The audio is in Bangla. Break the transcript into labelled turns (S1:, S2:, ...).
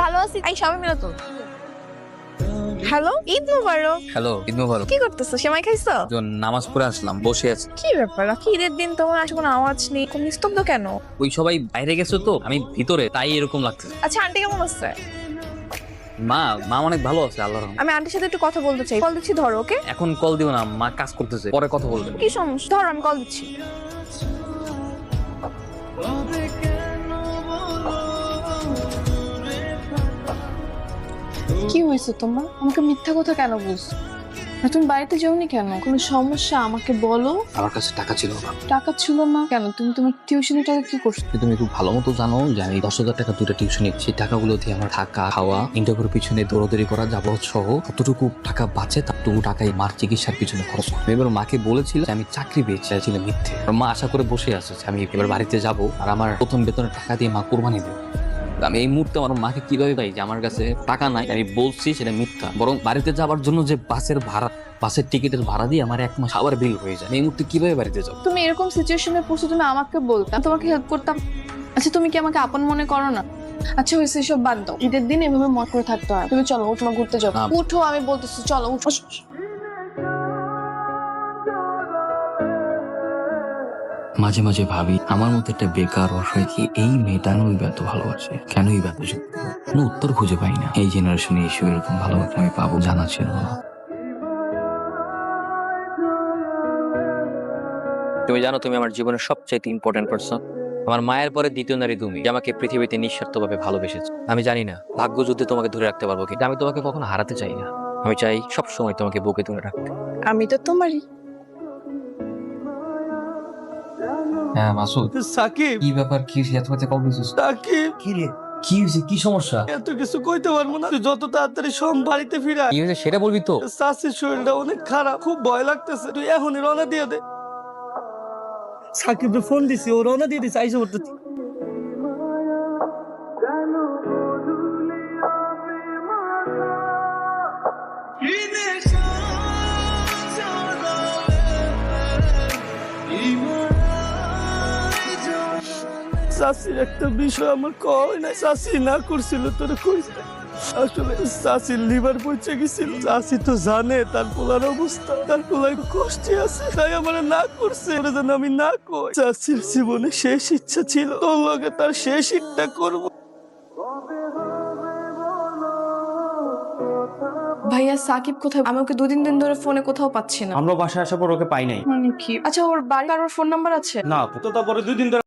S1: ভালো আছি। এই সবাই মিলে তো। হ্যালো, ঈদ মুবারক।
S2: হ্যালো, ঈদ মুবারক।
S1: কি করতেছো? সেমাই খাইছো?
S2: নামাজ পড়ে আসলাম, বসে আছি।
S1: কি ব্যাপার? কি ঈদের দিন তোমার আসলে কোনো আওয়াজ নেই, কোন নিস্তব্ধ কেন?
S2: ওই সবাই বাইরে গেছে তো, আমি ভিতরে, তাই এরকম লাগতেছে।
S1: আচ্ছা, আন্টি কেমন আছে?
S2: মা মা অনেক ভালো আছে, আল্লাহর রহমতে।
S1: আমি আন্টির সাথে একটু কথা বলতে চাই। কল দিচ্ছি, ধরো। ওকে?
S2: এখন কল দিও না, মা কাজ করতেছে, পরে কথা বলবেন।
S1: কি সমস্যা? ধরো, আমি কল দিচ্ছি। কি হয়েছে তোমার? আমাকে মিথ্যা কথা কেন বলছো? না, তুমি বাড়িতে যাওনি কেন? কোনো সমস্যা আমাকে বলো।
S2: আমার কাছে টাকা ছিল না।
S1: টাকা ছিল না কেন? তুমি তোমার টিউশনের টাকা কি করছো?
S2: তুমি খুব ভালো মতো জানো যে আমি 10,000 টাকা দুটো টিউশনি, সেই টাকাগুলো দিয়ে আমার থাকা, খাওয়া, ইন্টারভিউর পিছনে দৌড়াদৌড়ি করা যাবত সহ কতটুকু টাকা বাঁচে ততটুকু টাকাই মার চিকিৎসার পিছনে খরচ করি। আমি এবার মাকে বলেছিল যে আমি চাকরি পেয়েছি, ছিল মিথ্যে। আর মা আশা করে বসে আছে যে আমি এবার বাড়িতে যাব আর আমার প্রথম বেতনের টাকা দিয়ে মা কোরবানি দেবে। আমি এই মুহূর্তে আমার মাকে কিভাবে পাই যে আমার কাছে টাকা নাই, আমি বলছি সেটা মিথ্যা। বরং বাড়িতে যাওয়ার জন্য যে বাসের টিকিটের ভাড়া দিয়ে আমার 1 মাস আবার বিল হয়ে যায়। এই মুহূর্তে কিভাবে বাড়িতে যাবো?
S1: তুমি এরকম সিচুয়েশনে পড়ছো, তুমি আমাকে বলতাম, তোমাকে হেল্প করতাম। আচ্ছা, তুমি কি আমাকে আপন মনে করো না? আচ্ছা, হয়েছে, এসব বাদ দাও। ঈদের দিন এভাবে মত করে থাকতে হয়। তুমি চলো, উঠো, ঘুরতে যাও।
S2: না।
S1: উঠো, আমি বলতেছি, চলো উঠো।
S2: মাঝে মাঝে ভাবি আমার মতো একটা বেকার অসহায় কি এই মেয়েটা কেনই ব্যর্থ ভালোবাসে, কেনই ব্যর্থ যুক্ত, কোনো উত্তর খুঁজে পাই না। এই জেনারেশনে এসে এরকম ভালোবাসা আমি পাবো জানা ছিল না। তুমি জানো তুমি আমার জীবনের সবচেয়ে ইম্পর্টেন্ট পারসন। আমার মায়ের পরে দ্বিতীয় নারী তুমি, যে আমাকে পৃথিবীতে নিঃস্বার্থভাবে ভালোবেসেছো। আমি জানি না ভাগ্য যুদ্ধে তোমাকে ধরে রাখতে পারবো, কিন্তু আমি তোমাকে কখনো হারাতে চাই না। আমি চাই সব সময় তোমাকে বুকে ধরে রাখতে।
S1: আমি তো তোমারই।
S2: হ্যাঁ মাসুদ।
S3: সাকিব,
S2: কি ব্যাপার? কি এত রাতে কল দিছিস?
S3: সাকিব,
S2: কি রে? কি হয়েছে? কি সমস্যা?
S3: এত কিছু কইতে পারবো না। তুই যত তাড়াতাড়ি বাড়িতে ফিরে আয়।
S2: কি হয়েছে সেটা বলবি তো।
S3: চাষির শরীরটা অনেক খারাপ, খুব ভয় লাগতেছে। তুই এখনই রওনা দিয়ে দে। সাকিবকে ফোন দিছি, ও রওনা দিয়ে দিছে, আইসা পড়তেছি। চাষির একটা বিষয় আমার কয় নাই। চাষি না করছিল তোরে কইছে। আসলে চাষির লিভার পচে গেছিল। চাষি তো জানে তার পোলার অবস্থা, তার পোলার কষ্টে আছে, তাই আমার না করছে। ওরা যেন আমি না কই। চাষির জীবনে শেষ ইচ্ছা ছিল তোর লগে তার শেষ ইচ্ছা করবো।
S1: ভাইয়া, সাকিব কোথায়? আমি ওকে 2-3 দিন ধরে ফোনে কোথাও পাচ্ছি না।
S4: আমরা বাসায় আসার পর ওকে পাই নাই।
S1: মানে কি? আচ্ছা, ওর বাড়ি আর ওর ফোন নাম্বার আছে?
S4: না, তো তারপরে 2 দিন ধরে